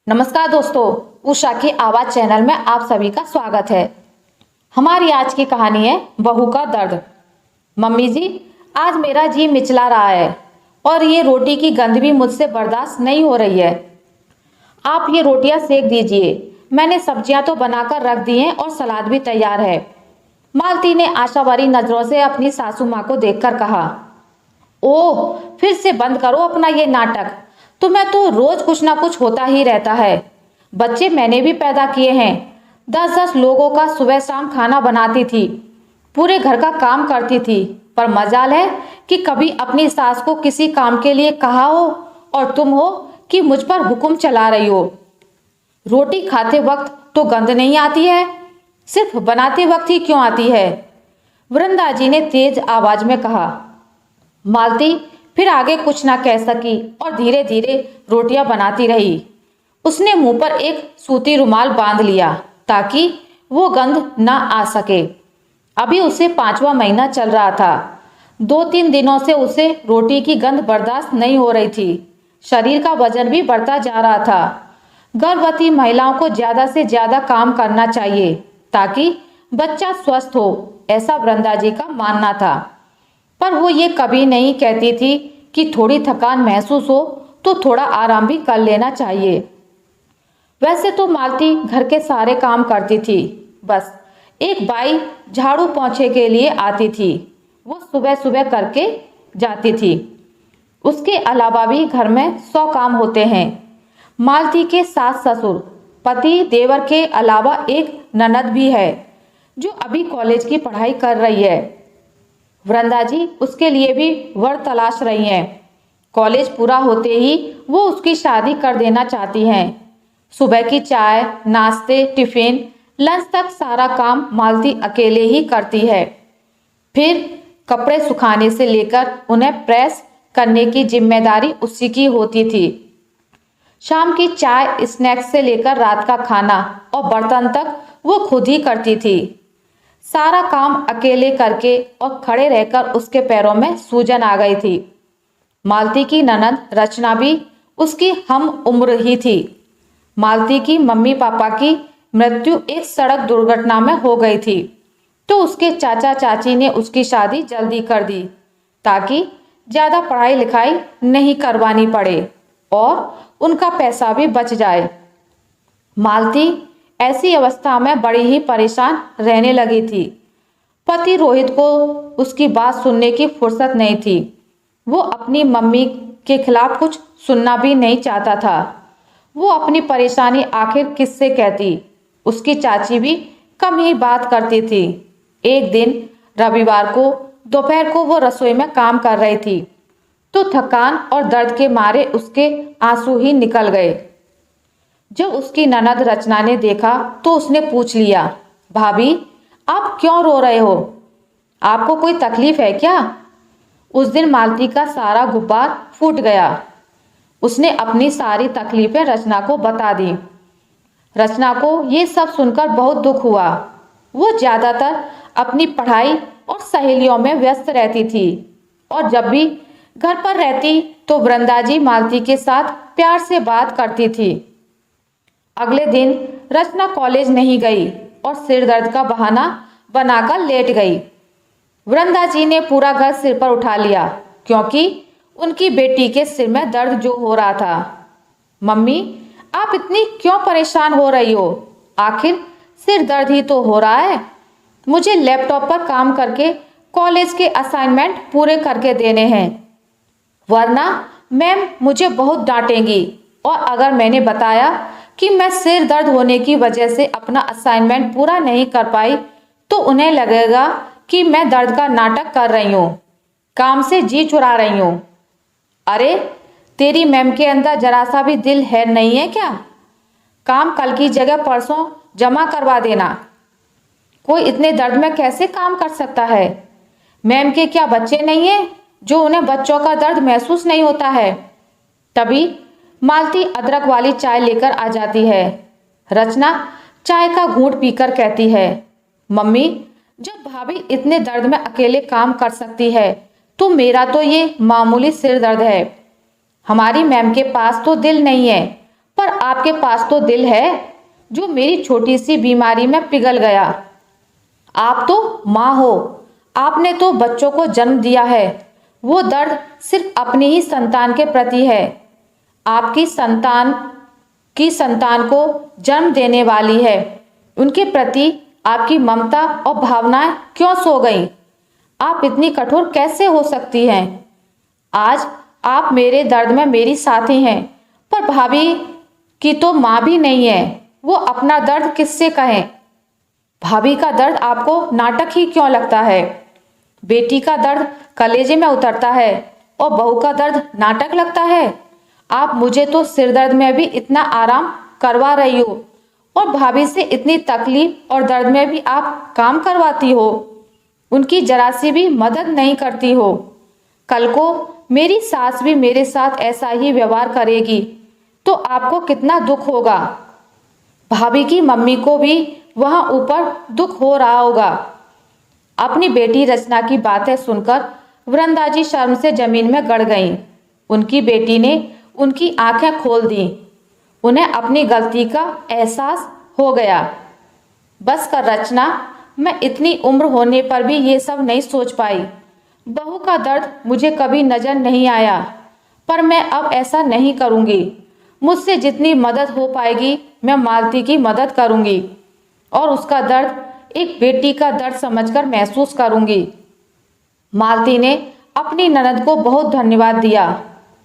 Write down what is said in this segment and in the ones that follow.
नमस्कार दोस्तों, उषा की आवाज चैनल में आप सभी का स्वागत है। हमारी आज की कहानी है बहू का दर्द। मम्मी जी, आज मेरा जी मिचला रहा है और ये रोटी की गंध भी मुझसे बर्दाश्त नहीं हो रही है। आप ये रोटियां सेक दीजिए, मैंने सब्जियां तो बनाकर रख दी हैं और सलाद भी तैयार है। मालती ने आशा भरी नजरों से अपनी सासू माँ को देखकर कहा। ओह, फिर से बंद करो अपना ये नाटक। तुम्हें तो रोज कुछ ना कुछ होता ही रहता है। बच्चे मैंने भी पैदा किए हैं। 10-10 लोगों का सुबह शाम खाना बनाती थी, पूरे घर का काम करती थी, पर मजाल है कि कभी अपनी सास को किसी काम के लिए कहा हो और तुम हो कि मुझ पर हुक्म चला रही हो। रोटी खाते वक्त तो गंध नहीं आती है, सिर्फ बनाते वक्त ही क्यों आती है? वृंदा जी ने तेज आवाज में कहा। मालती फिर आगे कुछ ना कह सकी और धीरे धीरे रोटियां बनाती रही। उसने मुंह पर एक सूती रुमाल बांध लिया ताकि वो गंध ना आ सके। अभी उसे 5वां महीना चल रहा था। 2-3 दिनों से उसे रोटी की गंध बर्दाश्त नहीं हो रही थी। शरीर का वजन भी बढ़ता जा रहा था। गर्भवती महिलाओं को ज्यादा से ज्यादा काम करना चाहिए ताकि बच्चा स्वस्थ हो, ऐसा वृंदा जी का मानना था। पर वो ये कभी नहीं कहती थी कि थोड़ी थकान महसूस हो तो थोड़ा आराम भी कर लेना चाहिए। वैसे तो मालती घर के सारे काम करती थी, बस एक बाई झाड़ू पोंछे के लिए आती थी, वो सुबह सुबह करके जाती थी। उसके अलावा भी घर में 100 काम होते हैं। मालती के सास ससुर, पति देवर के अलावा एक ननद भी है जो अभी कॉलेज की पढ़ाई कर रही है। वृंदा जी उसके लिए भी वर तलाश रही हैं। कॉलेज पूरा होते ही वो उसकी शादी कर देना चाहती हैं। सुबह की चाय, नाश्ते, टिफिन, लंच तक सारा काम मालती अकेले ही करती है। फिर कपड़े सुखाने से लेकर उन्हें प्रेस करने की जिम्मेदारी उसी की होती थी। शाम की चाय, स्नैक्स से लेकर रात का खाना और बर्तन तक वो खुद ही करती थी। सारा काम अकेले करके और खड़े रहकर उसके पैरों में सूजन आ गई थी। मालती की ननद रचना भी उसकी हम उम्र ही थी। मालती की मम्मी पापा की मृत्यु एक सड़क दुर्घटना में हो गई थी, तो उसके चाचा चाची ने उसकी शादी जल्दी कर दी ताकि ज़्यादा पढ़ाई लिखाई नहीं करवानी पड़े और उनका पैसा भी बच जाए। मालती ऐसी अवस्था में बड़ी ही परेशान रहने लगी थी। पति रोहित को उसकी बात सुनने की फुर्सत नहीं थी। वो अपनी मम्मी के खिलाफ कुछ सुनना भी नहीं चाहता था। वो अपनी परेशानी आखिर किससे कहती? उसकी चाची भी कम ही बात करती थी। एक दिन रविवार को दोपहर को वो रसोई में काम कर रही थी, तो थकान और दर्द के मारे उसके आंसू ही निकल गए। जब उसकी ननद रचना ने देखा तो उसने पूछ लिया, भाभी आप क्यों रो रहे हो? आपको कोई तकलीफ है क्या? उस दिन मालती का सारा गुब्बार फूट गया। उसने अपनी सारी तकलीफें रचना को बता दी। रचना को ये सब सुनकर बहुत दुख हुआ। वो ज्यादातर अपनी पढ़ाई और सहेलियों में व्यस्त रहती थी और जब भी घर पर रहती तो वृंदा जी मालती के साथ प्यार से बात करती थी। अगले दिन रचना कॉलेज नहीं गई और सिर दर्द का बहाना बनाकर लेट गई। वृंदा जी ने पूरा घर सिर पर उठा लिया क्योंकि उनकी बेटी के सिर में दर्द जो हो रहा था। मम्मी, आप इतनी क्यों परेशान हो रही हो? आखिर सिर दर्द ही तो हो रहा है। मुझे लैपटॉप पर काम करके कॉलेज के असाइनमेंट पूरे करके देने हैं, वरना मैम मुझे बहुत डांटेंगी और अगर मैंने बताया कि मैं सिर दर्द होने की वजह से अपना असाइनमेंट पूरा नहीं कर पाई तो उन्हें लगेगा कि मैं दर्द का नाटक कर रही हूँ, काम से जी चुरा रही हूँ। अरे तेरी मैम के अंदर जरा सा भी दिल है नहीं है क्या? काम कल की जगह परसों जमा करवा देना। कोई इतने दर्द में कैसे काम कर सकता है? मैम के क्या बच्चे नहीं हैं जो उन्हें बच्चों का दर्द महसूस नहीं होता है? तभी मालती अदरक वाली चाय लेकर आ जाती है। रचना चाय का घूंट पीकर कहती है, मम्मी जब भाभी इतने दर्द में अकेले काम कर सकती है तो मेरा तो ये मामूली सिर दर्द है। हमारी मैम के पास तो दिल नहीं है, पर आपके पास तो दिल है जो मेरी छोटी सी बीमारी में पिघल गया। आप तो माँ हो, आपने तो बच्चों को जन्म दिया है। वो दर्द सिर्फ अपनी ही संतान के प्रति है। आपकी संतान को जन्म देने वाली है, उनके प्रति आपकी ममता और भावनाएं क्यों सो गई? आप इतनी कठोर कैसे हो सकती हैं? आज आप मेरे दर्द में मेरी साथी हैं, पर भाभी की तो माँ भी नहीं है। वो अपना दर्द किससे कहें? भाभी का दर्द आपको नाटक ही क्यों लगता है? बेटी का दर्द कलेजे में उतरता है और बहू का दर्द नाटक लगता है। आप मुझे तो सिरदर्द में भी इतना आराम करवा रही हो और भाभी से इतनी तकलीफ और दर्द में भी आप काम करवाती हो, उनकी जरा सी भी मदद नहीं करती हो। कल को मेरी सास भी मेरे साथ ऐसा ही व्यवहार करेगी तो आपको कितना दुख होगा। भाभी की मम्मी को भी वहां ऊपर दुख हो रहा होगा। अपनी बेटी रचना की बातें सुनकर वृंदा जी शर्म से जमीन में गड़ गईं। उनकी बेटी ने उनकी आंखें खोल दी। उन्हें अपनी गलती का एहसास हो गया। बस कर रचना, मैं इतनी उम्र होने पर भी ये सब नहीं सोच पाई। बहू का दर्द मुझे कभी नजर नहीं आया, पर मैं अब ऐसा नहीं करूंगी। मुझसे जितनी मदद हो पाएगी मैं मालती की मदद करूंगी और उसका दर्द एक बेटी का दर्द समझकर महसूस करूंगी। मालती ने अपनी ननद को बहुत धन्यवाद दिया।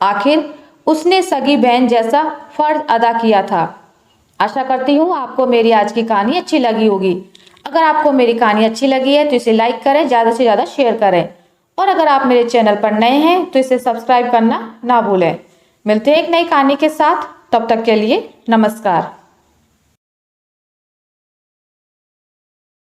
आखिर उसने सगी बहन जैसा फर्ज अदा किया था। आशा करती हूँ आपको मेरी आज की कहानी अच्छी लगी होगी। अगर आपको मेरी कहानी अच्छी लगी है तो इसे लाइक करें, ज़्यादा से ज़्यादा शेयर करें और अगर आप मेरे चैनल पर नए हैं तो इसे सब्सक्राइब करना ना भूलें। मिलते हैं एक नई कहानी के साथ, तब तक के लिए नमस्कार।